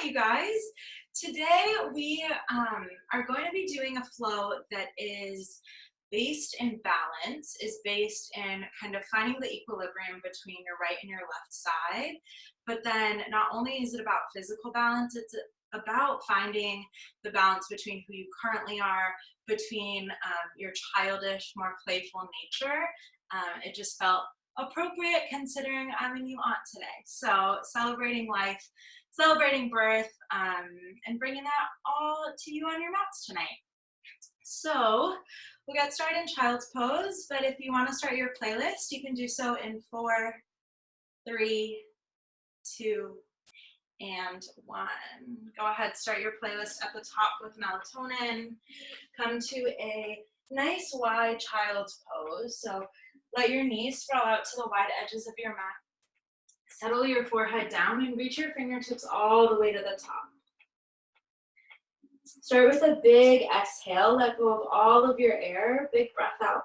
you guys. Today we are going to be doing a flow that is based in balance, is based in kind of finding the equilibrium between your right and your left side. But then not only is it about physical balance, it's about finding the balance between who you currently are, between your childish, more playful nature. It just felt appropriate considering I'm a new aunt today. So celebrating life, celebrating birth, and bringing that all to you on your mats tonight. So we'll get started in child's pose, but if you want to start your playlist, you can do so in 4, 3, 2, and 1. Go ahead, start your playlist at the top with melatonin. Come to a nice wide child's pose. So let your knees sprawl out to the wide edges of your mat. Settle your forehead down and reach your fingertips all the way to the top. Start with a big exhale. Let go of all of your air. Big breath out.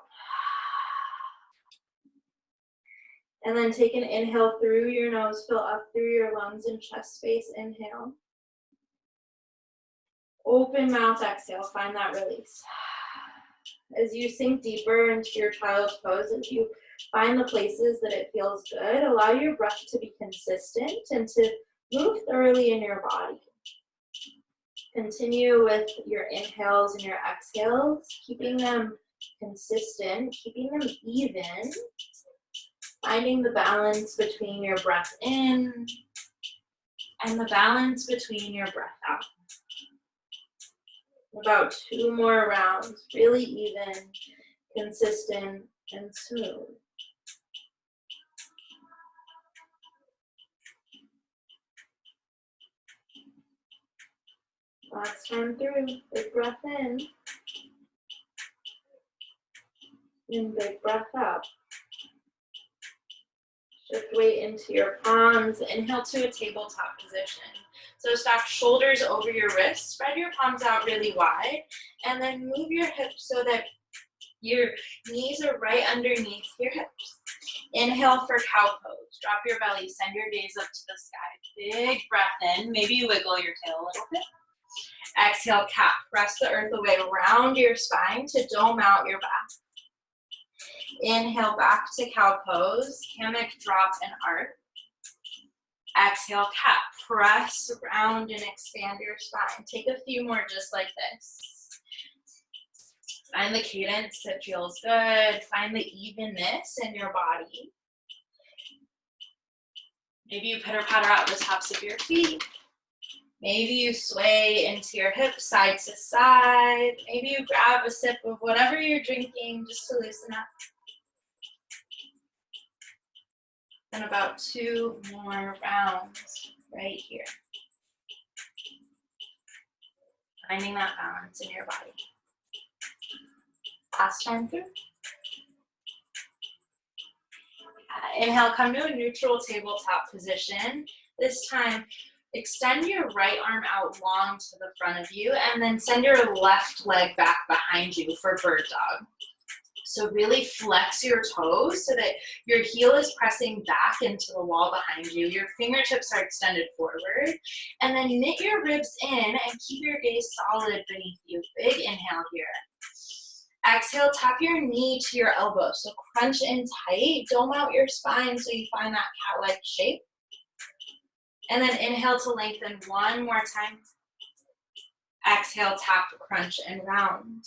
And then take an inhale through your nose. Fill up through your lungs and chest space. Inhale. Open mouth, exhale. Find that release. As you sink deeper into your child's pose, as you find the places that it feels good, allow your breath to be consistent and to move thoroughly in your body. Continue with your inhales and your exhales, keeping them consistent, keeping them even, finding the balance between your breath in and the balance between your breath out. About 2 more rounds, really even, consistent, and smooth. Last time through, big breath in, and big breath out. Shift weight into your palms, inhale to a tabletop position. So stack shoulders over your wrists, spread your palms out really wide, and then move your hips so that your knees are right underneath your hips. Inhale for cow pose. Drop your belly, send your gaze up to the sky. Big breath in, maybe you wiggle your tail a little bit. Exhale, cat. Press the earth away around your spine to dome out your back. Inhale back to cow pose, hammock, drop, and arc. Exhale, cat. Press around and expand your spine. Take a few more just like this. Find the cadence that feels good. Find the evenness in your body. Maybe you pitter-patter out the tops of your feet. Maybe you sway into your hips side to side. Maybe you grab a sip of whatever you're drinking just to loosen up. And about 2 more rounds right here. Finding that balance in your body. Last time through. Inhale, come to a neutral tabletop position. This time, extend your right arm out long to the front of you and then send your left leg back behind you for bird dog. So really flex your toes so that your heel is pressing back into the wall behind you. Your fingertips are extended forward. And then knit your ribs in and keep your gaze solid beneath you. Big inhale here. Exhale, tap your knee to your elbow. So crunch in tight. Dome out your spine so you find that cat-like shape. And then inhale to lengthen 1 more time. Exhale, tap, crunch, and round.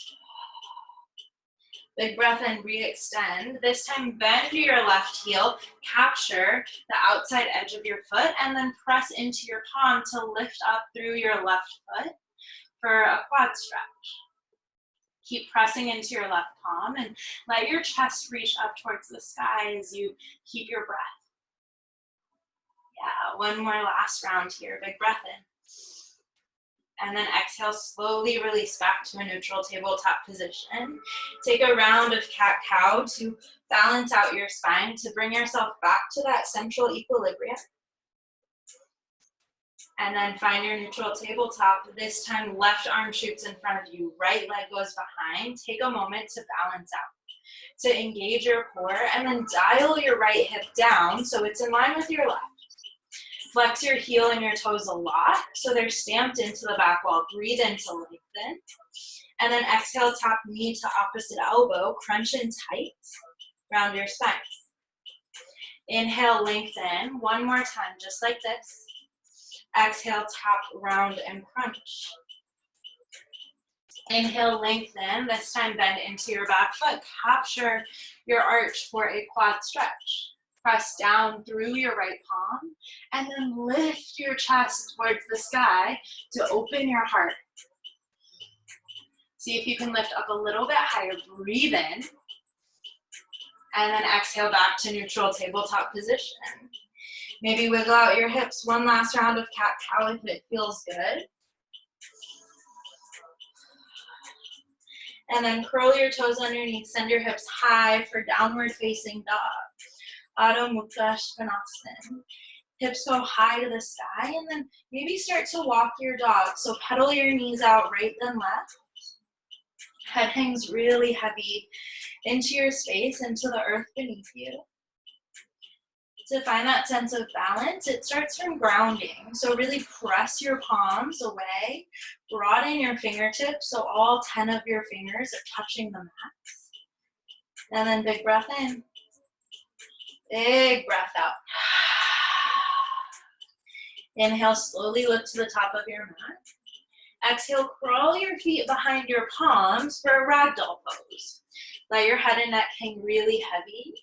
Big breath in, re-extend. This time bend your left heel, capture the outside edge of your foot, and then press into your palm to lift up through your left foot for a quad stretch. Keep pressing into your left palm and let your chest reach up towards the sky as you keep your breath. Yeah, 1 more last round here. Big breath in. And then exhale, slowly release back to a neutral tabletop position. Take a round of cat-cow to balance out your spine, to bring yourself back to that central equilibrium. And then find your neutral tabletop. This time, left arm shoots in front of you, right leg goes behind. Take a moment to balance out, to engage your core, and then dial your right hip down so it's in line with your left. Flex your heel and your toes a lot, so they're stamped into the back wall. Breathe in to lengthen. And then exhale, tap knee to opposite elbow. Crunch in tight. Round your spine. Inhale, lengthen. One more time, just like this. Exhale, tap, round, and crunch. Inhale, lengthen. This time, bend into your back foot. Capture your arch for a quad stretch. Press down through your right palm, and then lift your chest towards the sky to open your heart. See if you can lift up a little bit higher. Breathe in. And then exhale back to neutral tabletop position. Maybe wiggle out your hips. One last round of cat-cow if it feels good. And then curl your toes underneath. Send your hips high for downward facing dog. Adho Mukha Svanasana. Hips go high to the sky, and then maybe start to walk your dog. So pedal your knees out right then left. Head hangs really heavy into your space, into the earth beneath you. To find that sense of balance, it starts from grounding. So really press your palms away, broaden your fingertips so all 10 of your fingers are touching the mat. And then big breath in, big breath out. Inhale, slowly look to the top of your mat. Exhale, crawl your feet behind your palms for a ragdoll pose. Let your head and neck hang really heavy.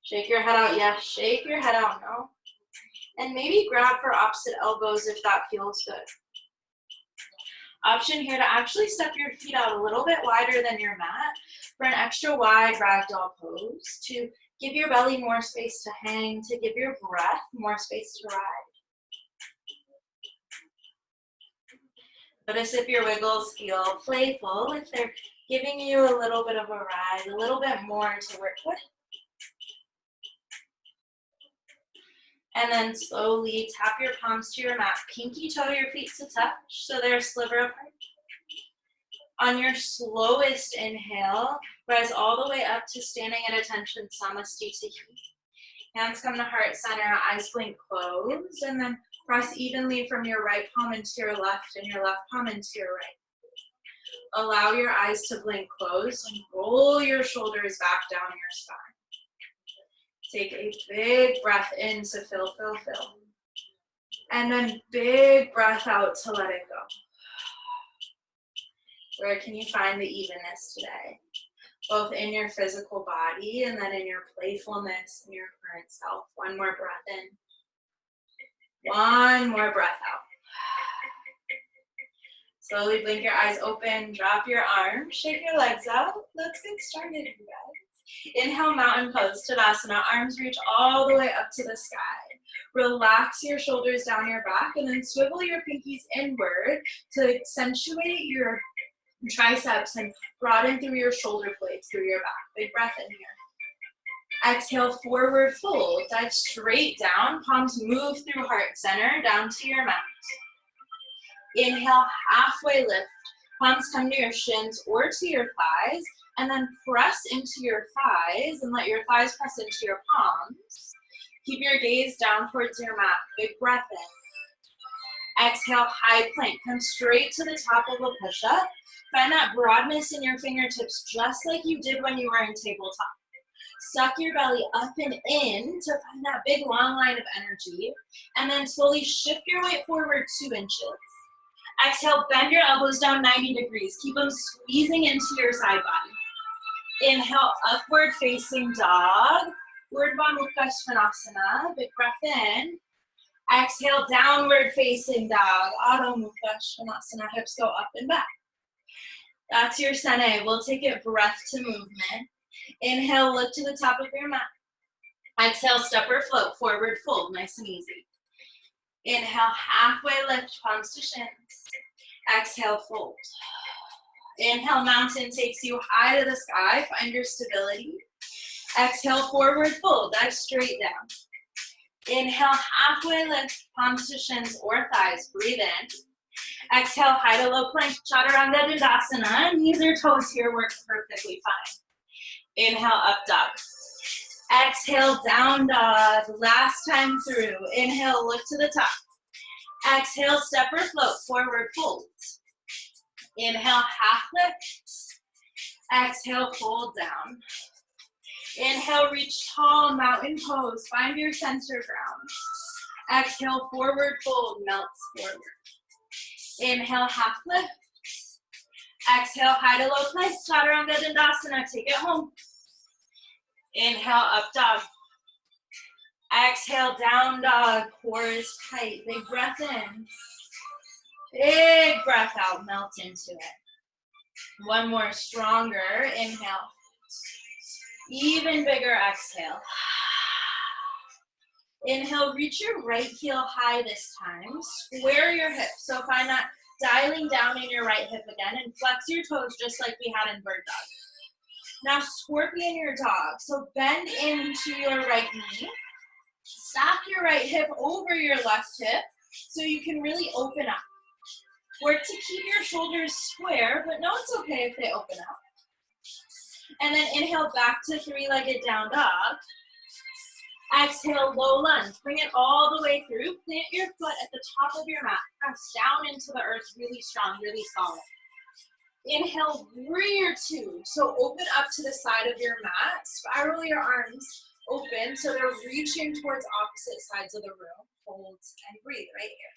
Shake your head out, yes. Shake your head out, no. And maybe grab for opposite elbows if that feels good. Option here to actually step your feet out a little bit wider than your mat for an extra wide ragdoll pose, to give your belly more space to hang, to give your breath more space to ride. Notice if your wiggles feel playful, if they're giving you a little bit of a ride, a little bit more to work with. And then slowly tap your palms to your mat. Pinky toe your feet to touch so they're a sliver apart. On your slowest inhale, rise all the way up to standing at attention, Samasthiti. Hands come to heart center, eyes blink closed, and then press evenly from your right palm into your left and your left palm into your right. Allow your eyes to blink closed and roll your shoulders back down your spine. Take a big breath in to fill, fill, fill. And then big breath out to let it go. Where can you find the evenness today? Both in your physical body and then in your playfulness and your current self. One more breath in. One more breath out. Slowly blink your eyes open, drop your arms, shake your legs out. Let's get started, you guys. Inhale, mountain pose, Tadasana. Arms reach all the way up to the sky. Relax your shoulders down your back and then swivel your pinkies inward to accentuate your triceps and broaden through your shoulder blades, through your back. Big breath in here. Exhale, forward fold. Dive straight down. Palms move through heart center, down to your mat. Inhale, halfway lift. Palms come to your shins or to your thighs, and then press into your thighs and let your thighs press into your palms. Keep your gaze down towards your mat. Big breath in. Exhale, high plank. Come straight to the top of a push-up. Find that broadness in your fingertips just like you did when you were in tabletop. Suck your belly up and in to find that big long line of energy, and then slowly shift your weight forward 2 inches. Exhale, bend your elbows down 90 degrees. Keep them squeezing into your side body. Inhale, upward facing dog. Urdhva Mukha Svanasana. Big breath in. Exhale, downward facing dog. Adho Mukha Svanasana. Hips go up and back. That's your Sene. We'll take it breath to movement. Inhale, look to the top of your mat. Exhale, step or float, forward fold, nice and easy. Inhale, halfway lift, palms to shins. Exhale, fold. Inhale, mountain takes you high to the sky, find your stability. Exhale, forward fold, dive straight down. Inhale, halfway lift, palms to shins or thighs, breathe in. Exhale, high to low plank, Chaturanga Dandasana. Knees or toes here works perfectly fine. Inhale, up dog. Exhale, down dog. Last time through. Inhale, look to the top. Exhale, step or float, forward fold. Inhale, half lift. Exhale, fold down. Inhale, reach tall, mountain pose. Find your center ground. Exhale, forward fold, melts forward. Inhale, half lift. Exhale, high to low plank, chaturanga dandasana. Take it home. Inhale, up dog. Exhale, down dog. Core is tight. Big breath in. Big breath out. Melt into it. One more, stronger. Inhale. Even bigger exhale. Inhale, reach your right heel high this time. Square your hips. So find that dialing down in your right hip again and flex your toes just like we had in bird dog. Now scorpion your dog. So bend into your right knee. Stack your right hip over your left hip so you can really open up. Work to keep your shoulders square, but no, it's okay if they open up. And then inhale back to three-legged down dog. Exhale, low lunge. Bring it all the way through. Plant your foot at the top of your mat. Press down into the earth really strong, really solid. Inhale, warrior two. So open up to the side of your mat. Spiral your arms open so they're reaching towards opposite sides of the room. Hold and breathe right here.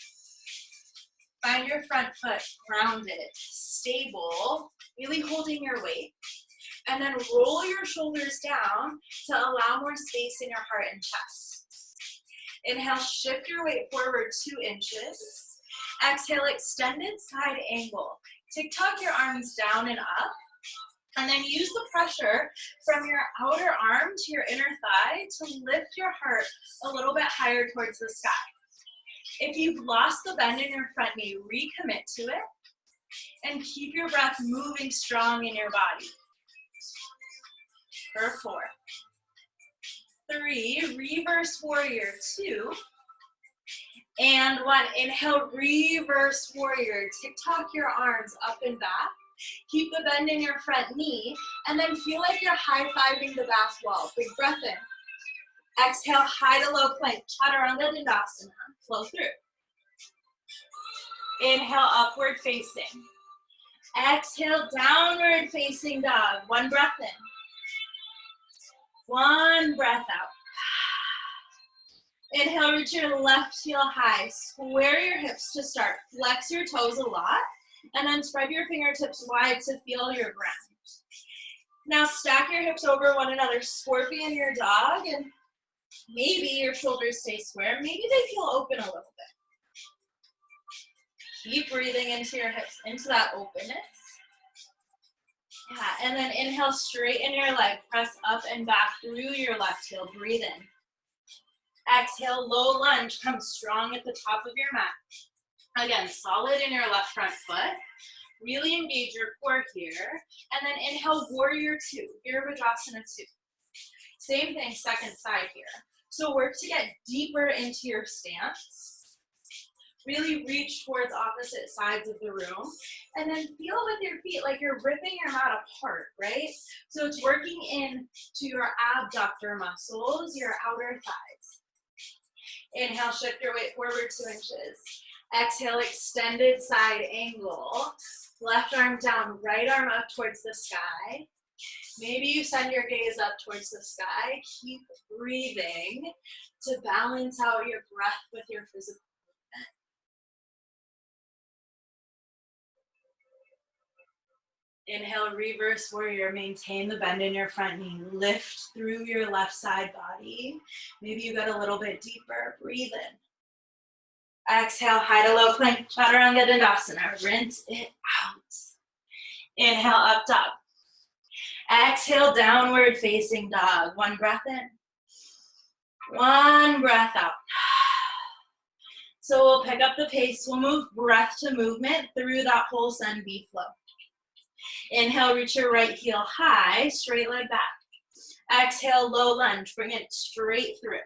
Find your front foot grounded, stable, really holding your weight. And then roll your shoulders down to allow more space in your heart and chest. Inhale, shift your weight forward 2 inches. Exhale, extended side angle. Tick-tock your arms down and up. And then use the pressure from your outer arm to your inner thigh to lift your heart a little bit higher towards the sky. If you've lost the bend in your front knee, recommit to it. And keep your breath moving strong in your body. For 4, 3, reverse warrior 2, and 1. Inhale, reverse warrior. Tick-tock your arms up and back. Keep the bend in your front knee, and then feel like you're high-fiving the back wall. Big breath in. Exhale, high to low plank, chaturanga dandasana. Flow through. Inhale, upward facing. Exhale, downward facing dog. 1 breath in. 1 breath out. Inhale, reach your left heel high. Square your hips to start. Flex your toes a lot. And then spread your fingertips wide to feel your ground. Now stack your hips over one another. Scorpion your dog. And maybe your shoulders stay square. Maybe they feel open a little bit. Keep breathing into your hips, into that openness. Yeah, and then inhale, straighten your leg. Press up and back through your left heel. Breathe in. Exhale, low lunge. Come strong at the top of your mat. Again, solid in your left front foot. Really engage your core here. And then inhale, warrior 2, Virabhadrasana 2. Same thing, second side here. So work to get deeper into your stance. Really reach towards opposite sides of the room. And then feel with your feet like you're ripping your mat apart, right? So it's working in to your abductor muscles, your outer thighs. Inhale, shift your weight forward 2 inches. Exhale, extended side angle. Left arm down, right arm up towards the sky. Maybe you send your gaze up towards the sky. Keep breathing to balance out your breath with your physical movement. Inhale, reverse warrior. Maintain the bend in your front knee. Lift through your left side body. Maybe you get a little bit deeper. Breathe in. Exhale, high to low plank, chaturanga dandasana. Rinse it out. Inhale, up dog. Exhale, downward facing dog. 1 breath in. 1 breath out. So we'll pick up the pace. We'll move breath to movement through that whole sun B flow. Inhale, reach your right heel high, straight leg back. Exhale, low lunge. Bring it straight through.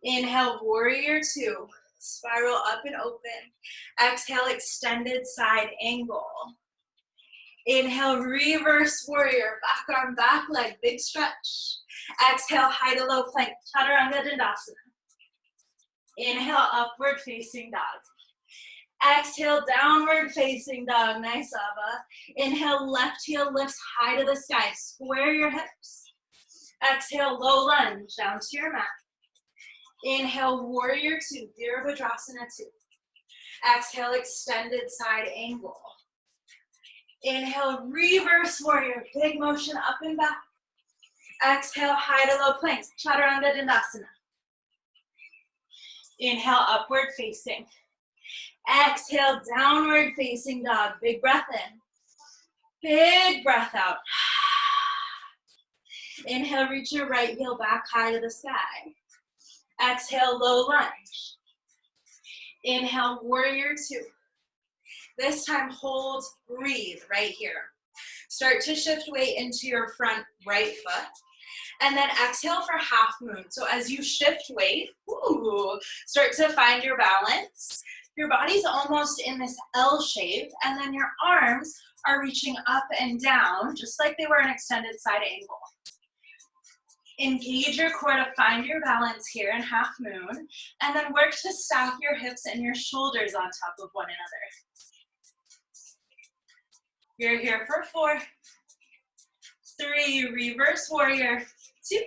Inhale, warrior 2. Spiral up and open. Exhale, extended side angle. Inhale, reverse warrior. Back arm, back leg, big stretch. Exhale, high to low plank, chaturanga dandasana. Inhale, upward facing dog. Exhale, downward facing dog, nice Abba. Inhale, left heel lifts high to the sky, square your hips. Exhale, low lunge, down to your mat. Inhale, warrior two, Virabhadrasana 2. Exhale, extended side angle. Inhale, reverse warrior, big motion up and back. Exhale, high to low planks, chaturanga dandasana. Inhale, upward facing. Exhale, downward facing dog, big breath in. Big breath out. Inhale, reach your right heel back high to the sky. Exhale, low lunge. Inhale, warrior two. This time, hold, breathe right here. Start to shift weight into your front right foot. And then exhale for half moon. So as you shift weight, start to find your balance. Your body's almost in this L shape, and then your arms are reaching up and down, just like they were an extended side angle. Engage your core to find your balance here in half moon, and then work to stack your hips and your shoulders on top of one another. You're here for 4, 3, reverse warrior, 2,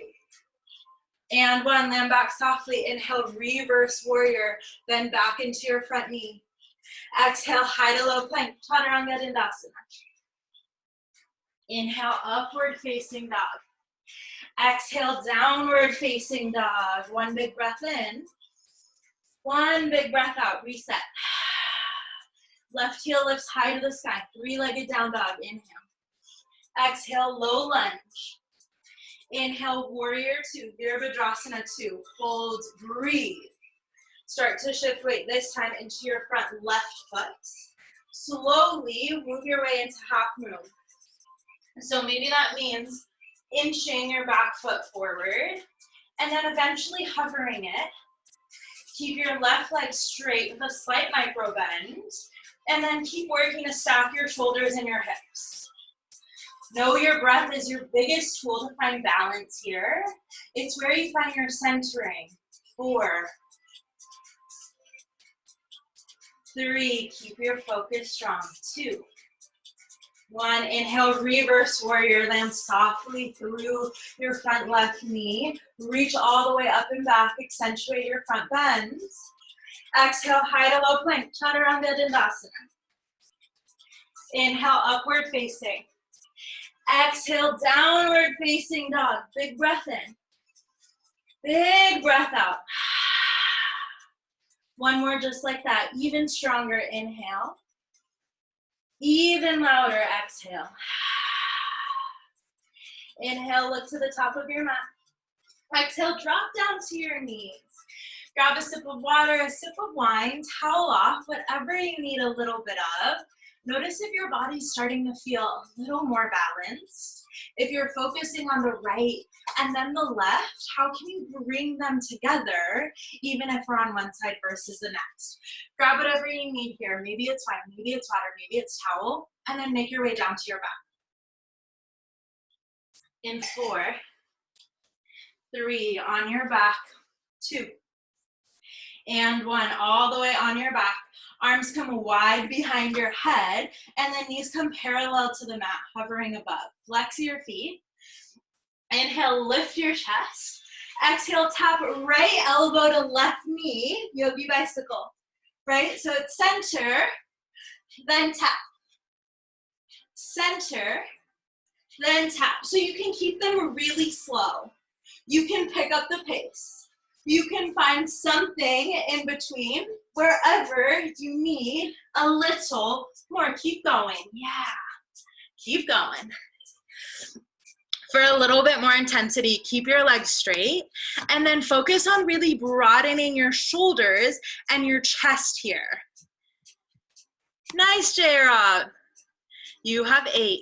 and 1, land back softly. Inhale, reverse warrior, then back into your front knee. Exhale, high to low plank, chaturanga dandasana. Inhale, upward facing dog. Exhale, downward facing dog. 1 big breath in, 1 big breath out, reset. Left heel lifts high to the sky, 3-legged down dog, inhale. Exhale, low lunge. Inhale, warrior two, Virabhadrasana 2. Hold, breathe. Start to shift weight, this time into your front left foot. Slowly move your way into half moon. So maybe that means inching your back foot forward, and then eventually hovering it. Keep your left leg straight with a slight micro bend, and then keep working to stack your shoulders and your hips. Know your breath is your biggest tool to find balance here. It's where you find your centering. 4, 3, keep your focus strong. 2, 1, inhale, reverse warrior, land softly through your front left knee. Reach all the way up and back, accentuate your front bends. Exhale, high to low plank, chaturanga dandasana. Inhale, upward facing. Exhale, downward facing dog. Big breath in. Big breath out. 1 more just like that. Even stronger. Inhale. Even louder. Exhale. Inhale, look to the top of your mat. Exhale, drop down to your knees. Grab a sip of water, a sip of wine, towel off, whatever you need a little bit of. Notice if your body's starting to feel a little more balanced. If you're focusing on the right and then the left, how can you bring them together, even if we're on one side versus the next? Grab whatever you need here. Maybe it's wine, maybe it's water, maybe it's towel, and then make your way down to your back. In 4, 3, on your back, 2, and 1, all the way on your back. Arms come wide behind your head, and then knees come parallel to the mat, hovering above. Flex your feet. Inhale, lift your chest. Exhale, tap right elbow to left knee, yogi bicycle. Right? So it's center, then tap. Center, then tap. So you can keep them really slow. You can pick up the pace. You can find something in between wherever you need a little more. Keep going. Yeah. Keep going. For a little bit more intensity, keep your legs straight and then focus on really broadening your shoulders and your chest here. Nice, J-Rob. You have 8.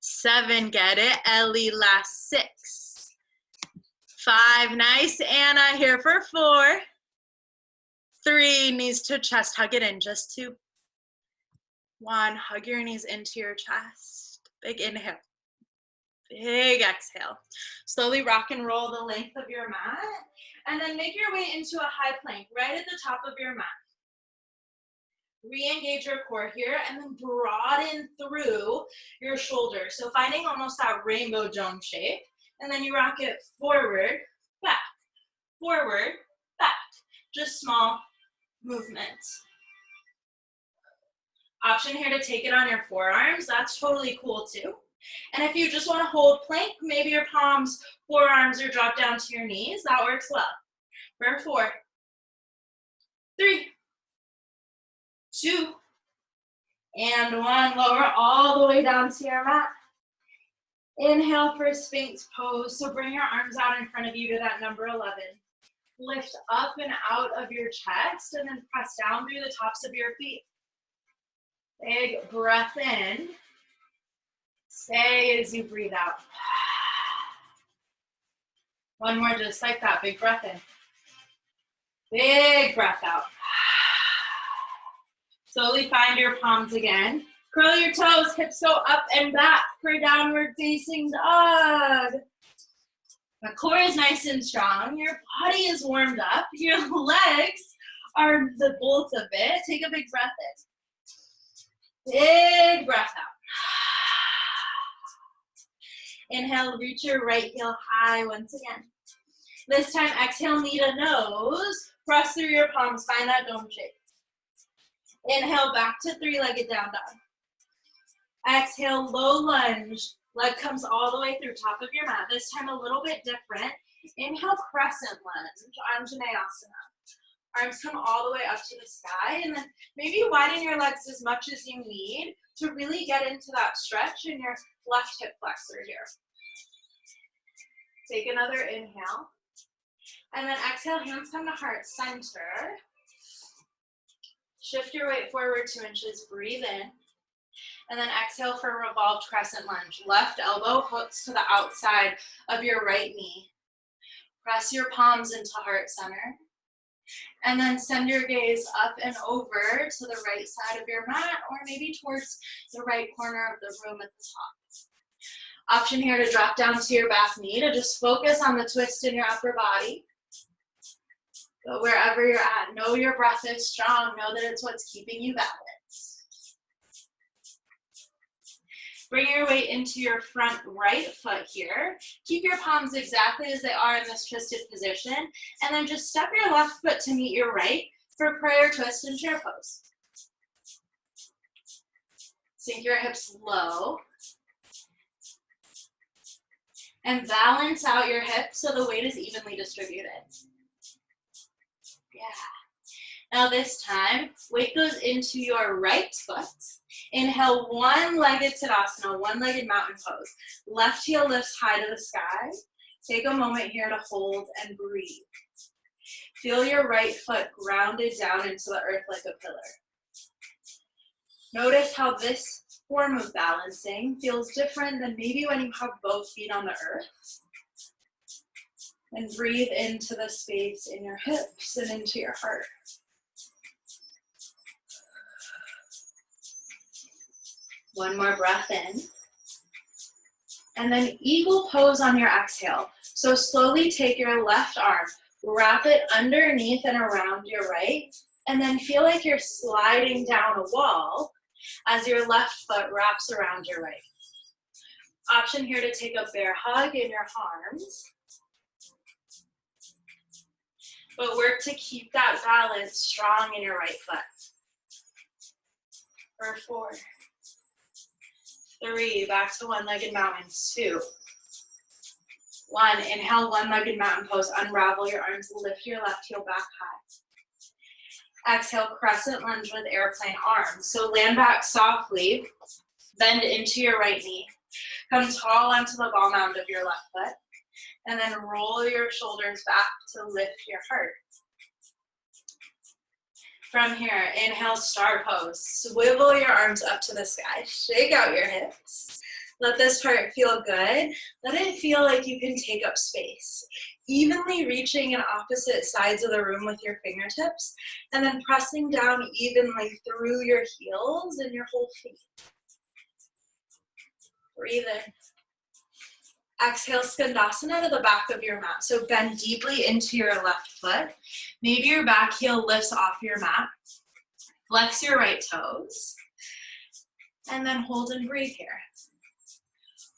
7, get it. Ellie, last 6. 5, nice. Anna, here for 4. 3, knees to chest, hug it in, just 2. 1, hug your knees into your chest. Big inhale. Big exhale. Slowly rock and roll the length of your mat, and then make your way into a high plank right at the top of your mat. Re-engage your core here, and then broaden through your shoulders. So finding almost that rainbow dome shape, and then you rock it forward, back, forward, back. Just small movements. Option here to take it on your forearms. That's totally cool too. And if you just want to hold plank, maybe your palms, forearms, or drop down to your knees. That works well. For 4, 3, 2, and 1. Lower all the way down to your mat. Inhale for Sphinx pose. So bring your arms out in front of you to that number 11. Lift up and out of your chest, and then press down through the tops of your feet. Big breath in. Stay as you breathe out. One more just like that. Big breath in. Big breath out. Slowly find your palms again. Curl your toes, hips go up and back for downward facing dog. The core is nice and strong. Your body is warmed up. Your legs are the bolt of it. Take a big breath in. Big breath out. Inhale, reach your right heel high once again. This time, exhale, knee to nose. Press through your palms, find that dome shape. Inhale, back to three-legged down dog. Exhale, low lunge. Leg comes all the way through top of your mat. This time a little bit different. Inhale, crescent lunge, Anjaneyasana. Arms come all the way up to the sky, and then maybe widen your legs as much as you need to really get into that stretch in your left hip flexor here. Take another inhale. And then exhale, hands come to heart center. Shift your weight forward 2 inches, breathe in. And then exhale for revolved crescent lunge. Left elbow hooks to the outside of your right knee. Press your palms into heart center. And then send your gaze up and over to the right side of your mat, or maybe towards the right corner of the room at the top. Option here to drop down to your back knee, to just focus on the twist in your upper body. But wherever you're at, know your breath is strong. Know that it's what's keeping you balanced. Bring your weight into your front right foot here. Keep your palms exactly as they are in this twisted position. And then just step your left foot to meet your right for prayer twist and chair pose. Sink your hips low. And balance out your hips so the weight is evenly distributed. Yeah. Now this time, weight goes into your right foot. Inhale, one-legged Tadasana, one-legged mountain pose. Left heel lifts high to the sky. Take a moment here to hold and breathe. Feel your right foot grounded down into the earth like a pillar. Notice how this form of balancing feels different than maybe when you have both feet on the earth. And breathe into the space in your hips and into your heart. One more breath in. And then eagle pose on your exhale. So slowly take your left arm, wrap it underneath and around your right, and then feel like you're sliding down a wall as your left foot wraps around your right. Option here to take a bear hug in your arms. But work to keep that balance strong in your right foot. For 4, 3, back to one-legged mountain, 2, 1. Inhale, one-legged mountain pose. Unravel your arms, lift your left heel back high. Exhale, crescent lunge with airplane arms. So land back softly, bend into your right knee. Come tall onto the ball mound of your left foot. And then roll your shoulders back to lift your heart. From here, inhale, star pose. Swivel your arms up to the sky. Shake out your hips. Let this part feel good. Let it feel like you can take up space. Evenly reaching in opposite sides of the room with your fingertips, and then pressing down evenly through your heels and your whole feet. Breathe in. Exhale, Skandasana to the back of your mat. So bend deeply into your left foot. Maybe your back heel lifts off your mat. Flex your right toes. And then hold and breathe here.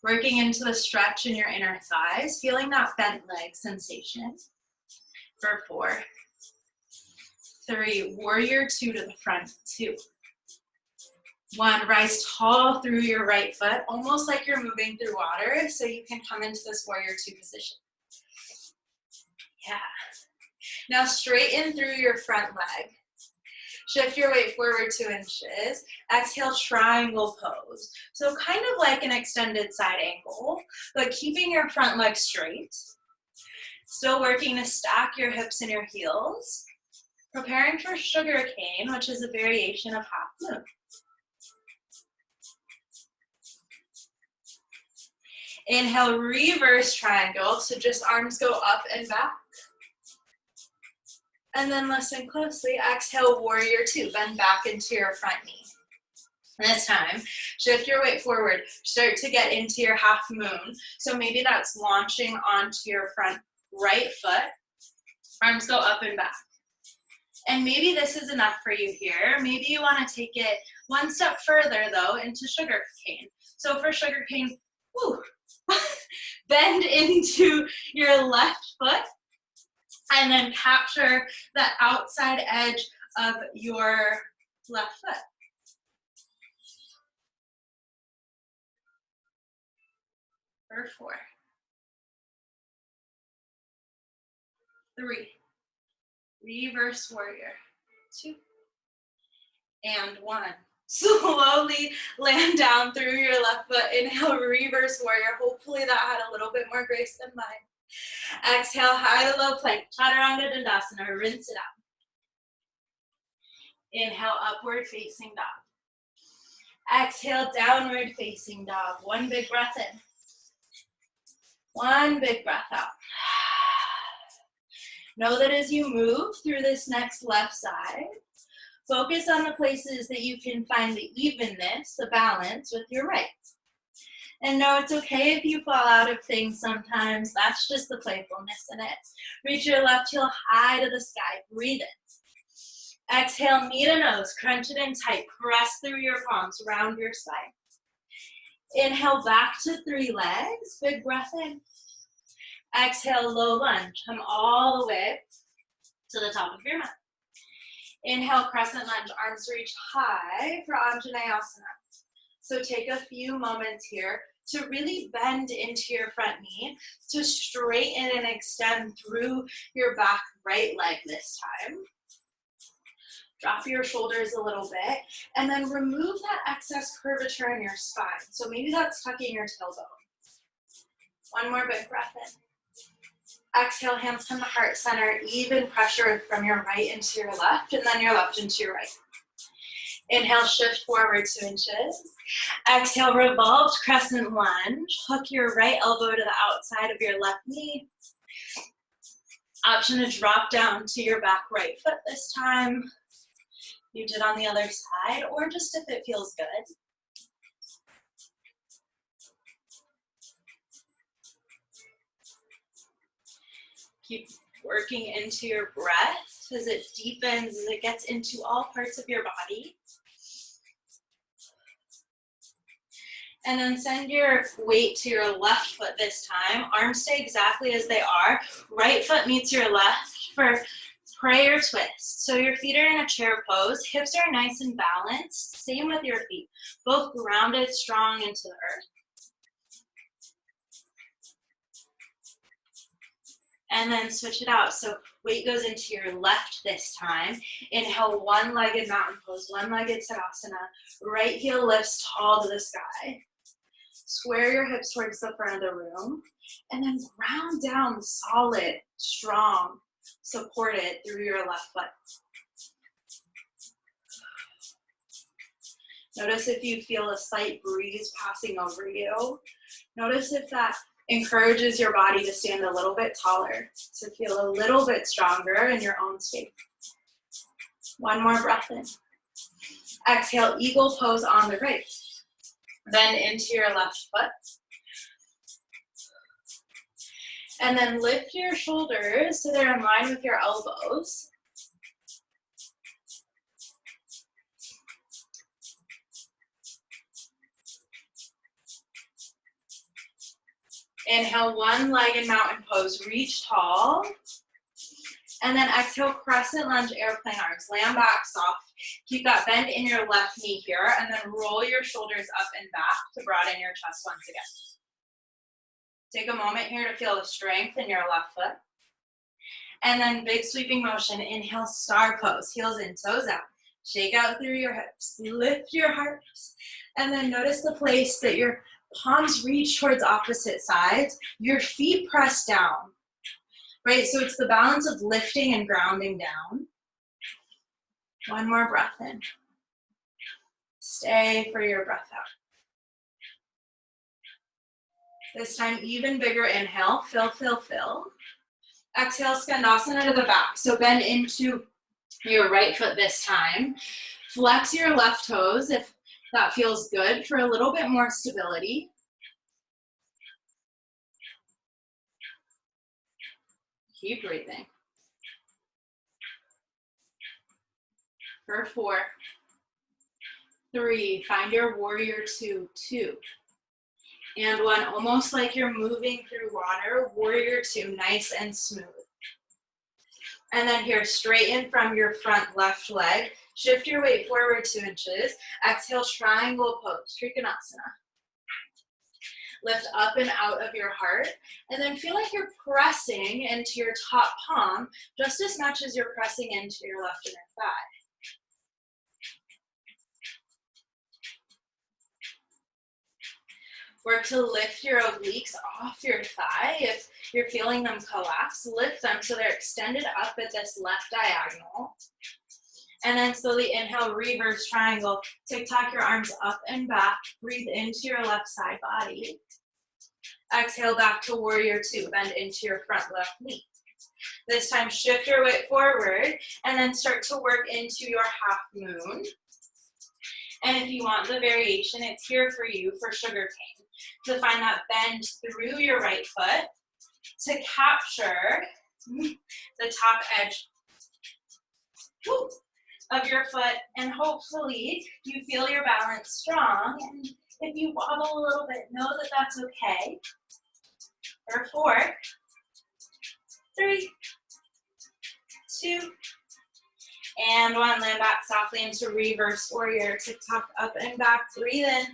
Working into the stretch in your inner thighs, feeling that bent leg sensation. For 4, 3, warrior 2 to the front, 2. 1, rise tall through your right foot, almost like you're moving through water, so you can come into this warrior 2 position. Yeah. Now straighten through your front leg. Shift your weight forward 2 inches. Exhale, triangle pose. So kind of like an extended side angle, but keeping your front leg straight. Still working to stack your hips and your heels. Preparing for sugar cane, which is a variation of half moon. Inhale, reverse triangle, so just arms go up and back. And then listen closely, exhale, warrior 2, bend back into your front knee. This time, shift your weight forward, start to get into your half moon. So maybe that's launching onto your front right foot, arms go up and back. And maybe this is enough for you here. Maybe you wanna take it one step further though into sugar cane. So for sugar cane, woo, bend into your left foot, and then capture the outside edge of your left foot. For 4, 3, reverse warrior 2, and 1. Slowly land down through your left foot. Inhale, reverse warrior. Hopefully that had a little bit more grace than mine. Exhale, high to low plank, chaturanga dandasana, rinse it out. Inhale, upward facing dog. Exhale, downward facing dog. 1 big breath in. 1 big breath out. Know that as you move through this next left side, focus on the places that you can find the evenness, the balance with your right. And no, it's okay if you fall out of things sometimes. That's just the playfulness in it. Reach your left heel high to the sky. Breathe in. Exhale, knee to nose. Crunch it in tight. Press through your palms. Round your spine. Inhale, back to 3 legs. Big breath in. Exhale, low lunge. Come all the way to the top of your mat. Inhale, crescent lunge. Arms reach high for Anjaneyasana. So take a few moments here to really bend into your front knee, to straighten and extend through your back right leg this time. Drop your shoulders a little bit, and then remove that excess curvature in your spine. So maybe that's tucking your tailbone. 1 more big breath in. Exhale, hands come to heart center, even pressure from your right into your left, and then your left into your right. Inhale, shift forward 2 inches. Exhale, revolved crescent lunge. Hook your right elbow to the outside of your left knee. Option to drop down to your back right foot this time. You did on the other side, or just if it feels good. Keep working into your breath as it deepens, as it gets into all parts of your body. And then send your weight to your left foot this time. Arms stay exactly as they are. Right foot meets your left for prayer twist. So your feet are in a chair pose. Hips are nice and balanced. Same with your feet. Both grounded, strong into the earth. And then switch it out. So weight goes into your left this time. Inhale, 1-legged mountain pose, 1-legged Tadasana. Right heel lifts tall to the sky. Square your hips towards the front of the room. And then ground down solid, strong, supported through your left foot. Notice if you feel a slight breeze passing over you. Notice if that encourages your body to stand a little bit taller, to feel a little bit stronger in your own space. 1 more breath in. Exhale, eagle pose on the right. Bend into your left foot. And then lift your shoulders so they're in line with your elbows. Inhale, one leg in mountain pose, reach tall. And then exhale, crescent lunge, airplane arms. Land back soft. Keep that bend in your left knee here, and then roll your shoulders up and back to broaden your chest once again. Take a moment here to feel the strength in your left foot. And then big sweeping motion. Inhale, star pose. Heels in, toes out. Shake out through your hips. Lift your hearts. And then notice the place that your palms reach towards opposite sides. Your feet press down. Right, so it's the balance of lifting and grounding down. One more breath in. Stay for your breath out. This time, even bigger inhale. Fill, fill, fill. Exhale, Skandasana to the back. So bend into your right foot this time. Flex your left toes if that feels good for a little bit more stability. Keep breathing. For 4, 3, find your warrior 2, 2. And 1, almost like you're moving through water, warrior 2, nice and smooth. And then here, straighten from your front left leg. Shift your weight forward 2 inches. Exhale, triangle pose, Trikonasana. Lift up and out of your heart, and then feel like you're pressing into your top palm just as much as you're pressing into your left inner thigh. Work to lift your obliques off your thigh. If you're feeling them collapse, lift them so they're extended up at this left diagonal. And then slowly inhale, reverse triangle. Tick-tock your arms up and back. Breathe into your left side body. Exhale back to warrior 2. Bend into your front left knee. This time shift your weight forward and then start to work into your half moon. And if you want the variation, it's here for you for sugar cane. To find that bend through your right foot to capture the top edge of your foot, and hopefully you feel your balance strong. And if you wobble a little bit, know that that's okay. For 4, 3, 2, and 1. Land back softly into reverse warrior. Tick-tock up and back. Breathe in.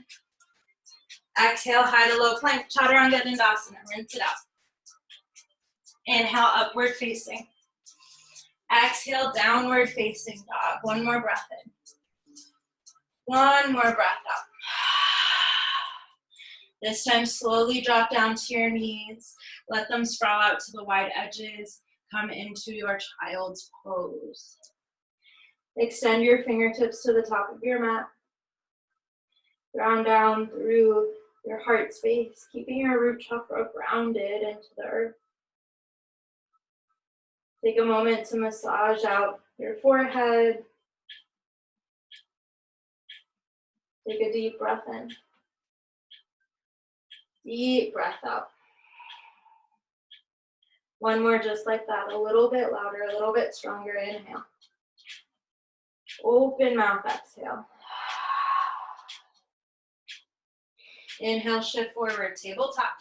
Exhale, high to low plank. Chaturanga Dandasana. Rinse it out. Inhale, upward facing. Exhale, downward facing dog. One more breath in. One more breath out. This time, slowly drop down to your knees. Let them sprawl out to the wide edges. Come into your child's pose. Extend your fingertips to the top of your mat. Ground down through your heart space, keeping your root chakra grounded into the earth. Take a moment to massage out your forehead. Take a deep breath in. Deep breath out. One more just like that, a little bit louder, a little bit stronger. Inhale. Open mouth, exhale. Inhale, shift forward, tabletop.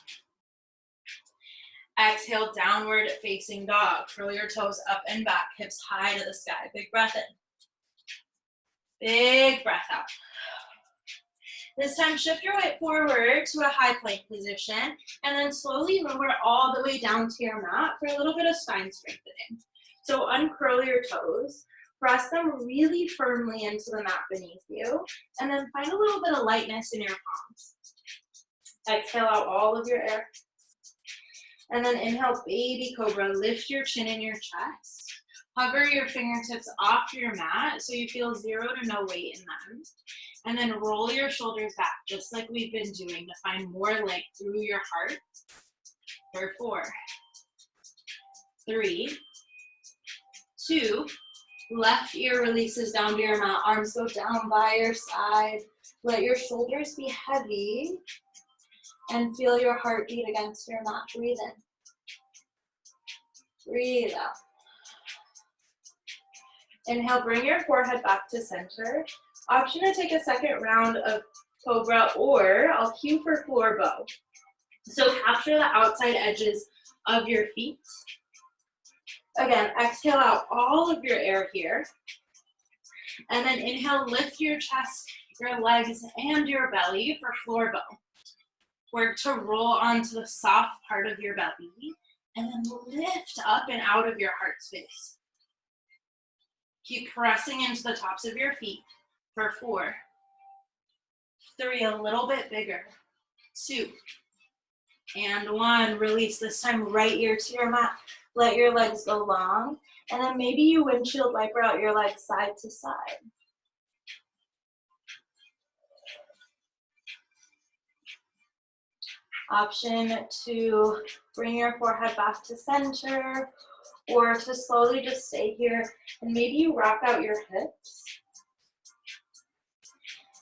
Exhale, downward facing dog. Curl your toes up and back, hips high to the sky. Big breath in. Big breath out. This time, shift your weight forward to a high plank position, and then slowly lower all the way down to your mat for a little bit of spine strengthening. So uncurl your toes, press them really firmly into the mat beneath you, and then find a little bit of lightness in your palms. Exhale out all of your air. And then inhale, baby cobra. Lift your chin in your chest. Hover your fingertips off your mat so you feel 0 to no weight in them. And then roll your shoulders back, just like we've been doing, to find more length through your heart. For 4, 3, 2, left ear releases down to your mat. Arms go down by your side. Let your shoulders be heavy and feel your heart beat against your mat. Breathe in. Breathe out. Inhale, bring your forehead back to center. Option to take a second round of cobra, or I'll cue for floor bow. So capture the outside edges of your feet. Again, exhale out all of your air here. And then inhale, lift your chest, your legs, and your belly for floor bow. Work to roll onto the soft part of your belly, and then lift up and out of your heart space. Keep pressing into the tops of your feet for 4, 3, a little bit bigger, 2, and 1. Release, this time right ear to your mat. Let your legs go long, and then maybe you windshield wiper out your legs side to side. Option to bring your forehead back to center, or to slowly just stay here, and maybe you rock out your hips.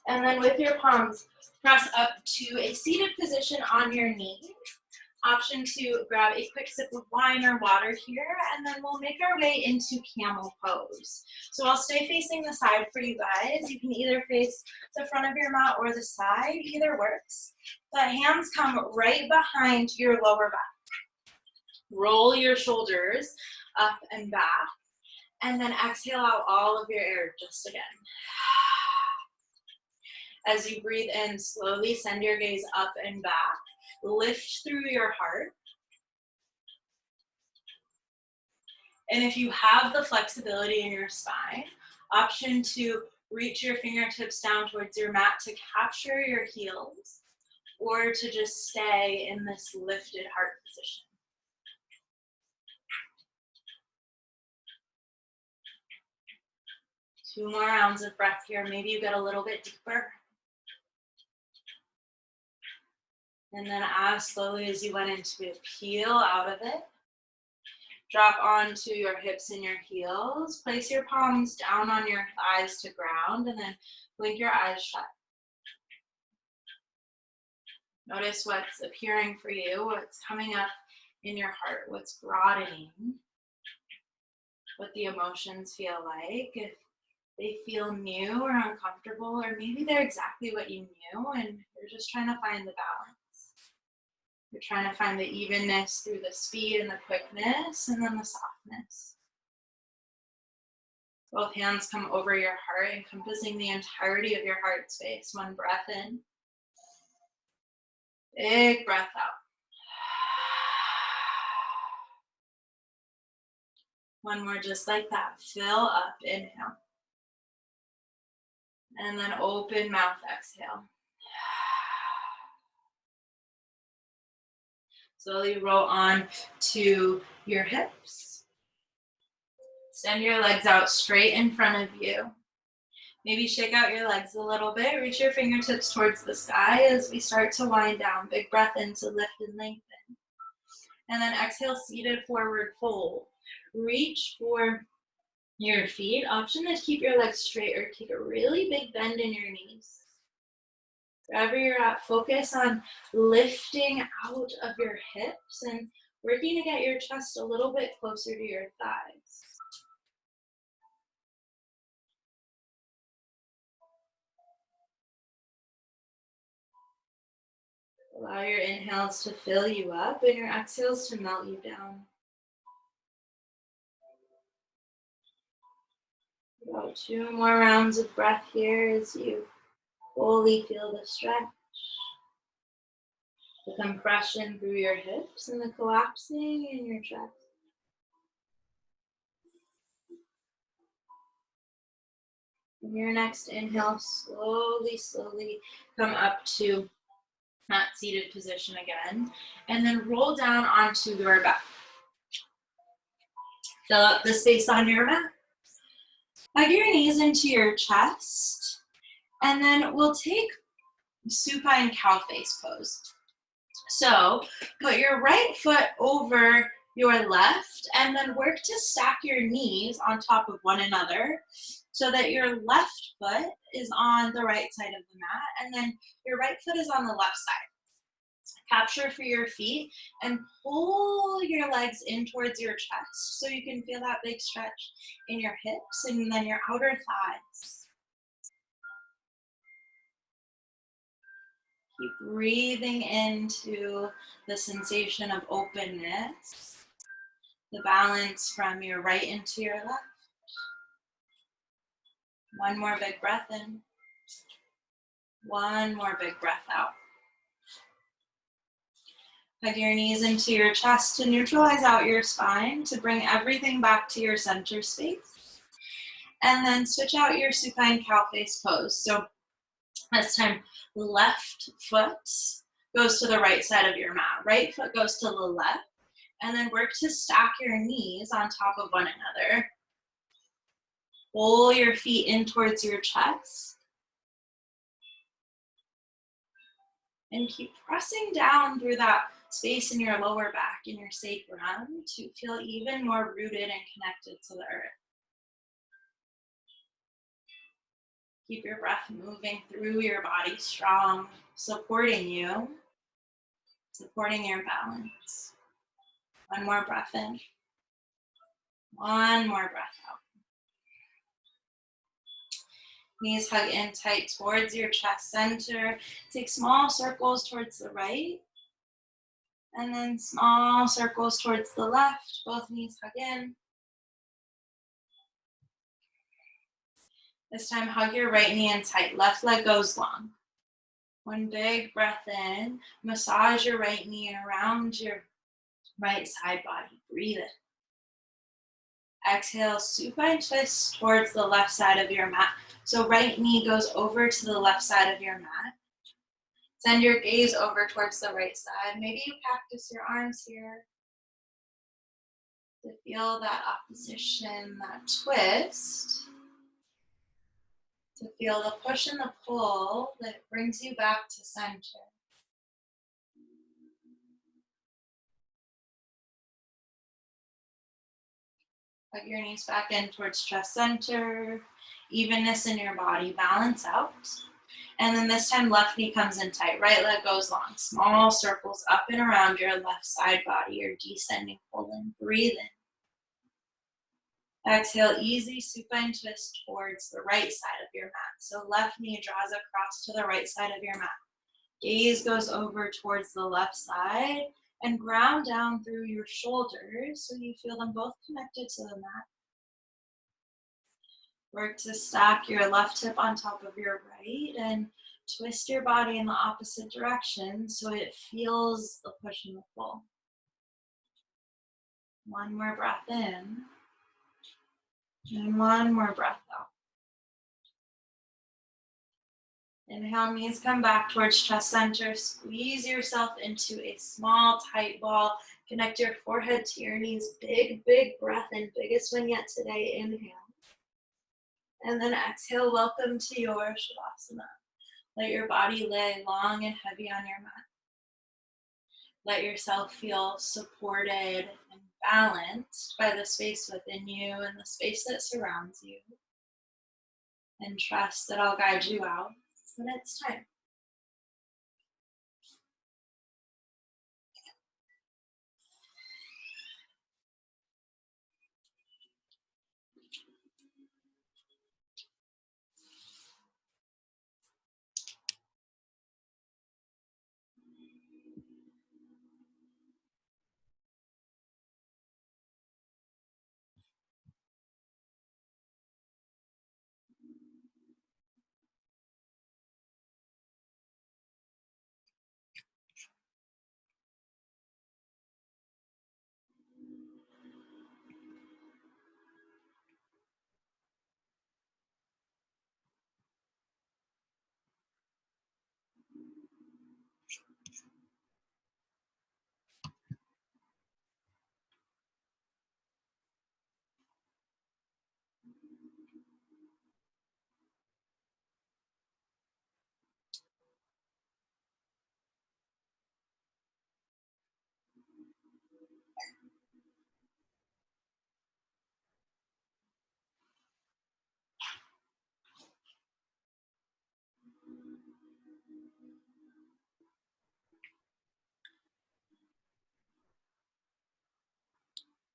And then with your palms, press up to a seated position on your knees. Option to grab a quick sip of wine or water here, and then we'll make our way into camel pose. So I'll stay facing the side for you guys. You can either face the front of your mat or the side, either works. The hands come right behind your lower back. Roll your shoulders up and back, and then exhale out all of your air just again. As you breathe in, slowly send your gaze up and back. Lift through your heart. And if you have the flexibility in your spine, option to reach your fingertips down towards your mat to capture your heels, or to just stay in this lifted heart position. Two more rounds of breath here. Maybe you get a little bit deeper. And then as slowly as you went into it, peel out of it. Drop onto your hips and your heels. Place your palms down on your thighs to ground, and then blink your eyes shut. Notice what's appearing for you, what's coming up in your heart, what's broadening, what the emotions feel like. If they feel new or uncomfortable, or maybe they're exactly what you knew and you're just trying to find the balance. You're trying to find the evenness through the speed and the quickness, and then the softness. Both hands come over your heart, encompassing the entirety of your heart space. One breath in. Big breath out. One more just like that. Fill up, inhale. And then open mouth, exhale. Slowly roll on to your hips. Send your legs out straight in front of you. Maybe shake out your legs a little bit. Reach your fingertips towards the sky as we start to wind down. Big breath in to lift and lengthen. And then exhale, seated forward fold. Reach for your feet. Option to keep your legs straight or take a really big bend in your knees. Wherever you're at, focus on lifting out of your hips and working to get your chest a little bit closer to your thighs. Allow your inhales to fill you up and your exhales to melt you down. About 2 more rounds of breath here as you fully feel the stretch, the compression through your hips, and the collapsing in your chest. In your next inhale, slowly come up to that seated position again, and then roll down onto your back. Fill up the space on your mat. Hug your knees into your chest, and then we'll take supine cow face pose. So put your right foot over your left, and then work to stack your knees on top of one another so that your left foot is on the right side of the mat, and then your right foot is on the left side. Capture for your feet and pull your legs in towards your chest so you can feel that big stretch in your hips and then your outer thighs. Keep breathing into the sensation of openness, the balance from your right into your left. One more big breath in. One more big breath out. Hug your knees into your chest to neutralize out your spine, to bring everything back to your center space. And then switch out your supine cow face pose. So this time, left foot goes to the right side of your mat. Right foot goes to the left. And then work to stack your knees on top of one another. Pull your feet in towards your chest. And keep pressing down through that space in your lower back, in your sacrum, to feel even more rooted and connected to the earth. Keep your breath moving through your body, strong, supporting you, supporting your balance. One more breath in. One more breath out. Knees hug in tight towards your chest center. Take small circles towards the right. And then small circles towards the left. Both knees hug in. This time, hug your right knee in tight. Left leg goes long. One big breath in. Massage your right knee around your right side body. Breathe it. Exhale, supine twist towards the left side of your mat. So right knee goes over to the left side of your mat. Send your gaze over towards the right side. Maybe you practice your arms here to feel that opposition, that twist. To feel the push and the pull that brings you back to center. Put your knees back in towards chest center. Evenness in your body, balance out. And then this time, left knee comes in tight. Right leg goes long. Small circles up and around your left side body. You're descending, pull in, breathe in. Exhale, easy supine twist towards the right side of your mat. So left knee draws across to the right side of your mat. Gaze goes over towards the left side and ground down through your shoulders so you feel them both connected to the mat. Work to stack your left hip on top of your right and twist your body in the opposite direction so it feels the push and the pull. One more breath in and one more breath out. Inhale, knees come back towards chest center. Squeeze yourself into a small, tight ball. Connect your forehead to your knees. Big, big breath in. Biggest one yet today. Inhale. And then exhale, welcome to your Shavasana. Let your body lay long and heavy on your mat. Let yourself feel supported and balanced by the space within you and the space that surrounds you. And trust that I'll guide you out when it's time.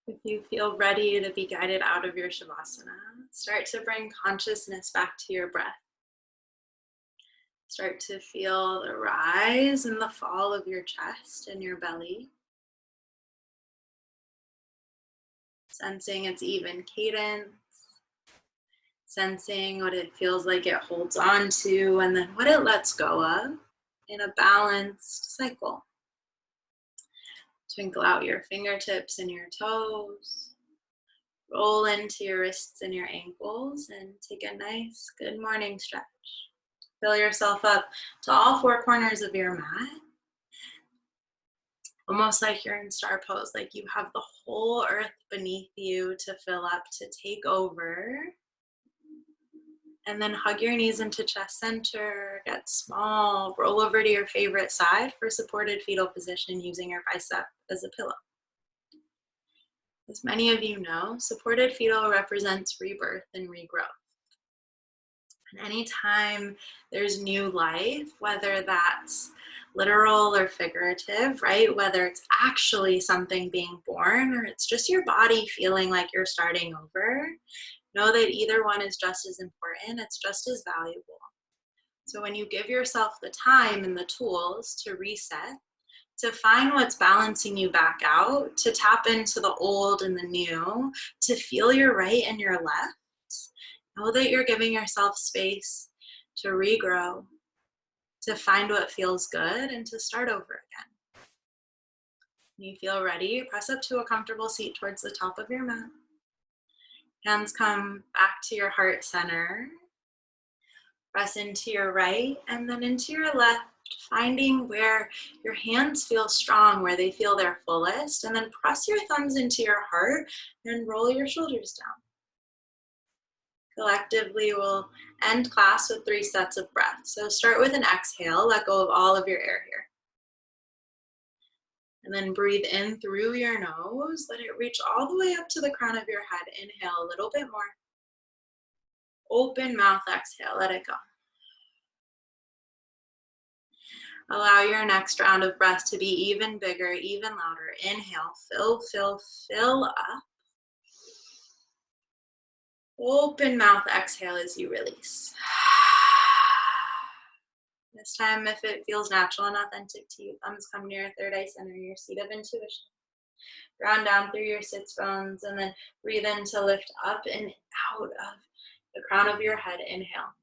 If you feel ready to be guided out of your Shavasana, start to bring consciousness back to your breath. Start to feel the rise and the fall of your chest and your belly. Sensing its even cadence. Sensing what it feels like it holds on to and then what it lets go of in a balanced cycle. Twinkle out your fingertips and your toes. Roll into your wrists and your ankles and take a nice good morning stretch. Fill yourself up to all four corners of your mat. Almost like you're in star pose, like you have the whole earth beneath you to fill up, to take over. And then hug your knees into chest center, get small, roll over to your favorite side for supported fetal position using your bicep as a pillow. As many of you know, supported fetal represents rebirth and regrowth. And anytime there's new life, whether that's literal or figurative, right? Whether it's actually something being born or it's just your body feeling like you're starting over, know that either one is just as important, it's just as valuable. So when you give yourself the time and the tools to reset, to find what's balancing you back out, to tap into the old and the new, to feel your right and your left, know that you're giving yourself space to regrow, to find what feels good, and to start over again. When you feel ready, press up to a comfortable seat towards the top of your mat. Hands come back to your heart center. Press into your right and then into your left, finding where your hands feel strong, where they feel their fullest, and then press your thumbs into your heart and roll your shoulders down. Collectively, we'll end class with 3 sets of breath. So start with an exhale, let go of all of your air here. And then breathe in through your nose, let it reach all the way up to the crown of your head. Inhale a little bit more. Open mouth, exhale, let it go. Allow your next round of breath to be even bigger, even louder. Inhale, fill, fill, fill up. Open mouth, exhale as you release. This time, if it feels natural and authentic to you, thumbs come near third eye center, your seat of intuition. Ground down through your sits bones and then breathe in to lift up and out of the crown of your head. Inhale.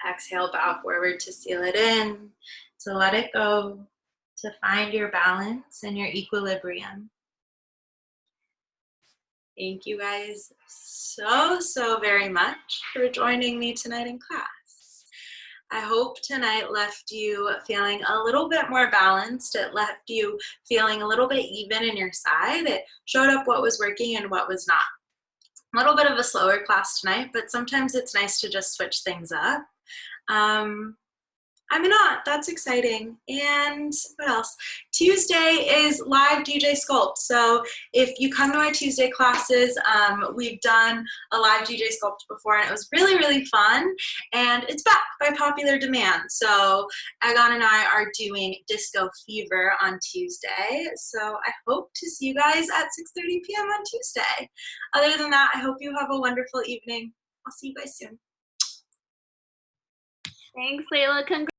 Exhale, bow forward to seal it in, to let it go, to find your balance and your equilibrium. Thank you guys so very much for joining me tonight in class. I hope tonight left you feeling a little bit more balanced. It left you feeling a little bit even in your side. It showed up what was working and what was not. A little bit of a slower class tonight, but sometimes it's nice to just switch things up. I'm not. That's exciting. And what else? Tuesday is live DJ Sculpt. So if you come to our Tuesday classes, we've done a live DJ Sculpt before, and it was really fun. And it's back by popular demand. So Egon and I are doing Disco Fever on Tuesday. So I hope to see you guys at 6:30 p.m. on Tuesday. Other than that, I hope you have a wonderful evening. I'll see you guys soon. Thanks, Layla. Congrats.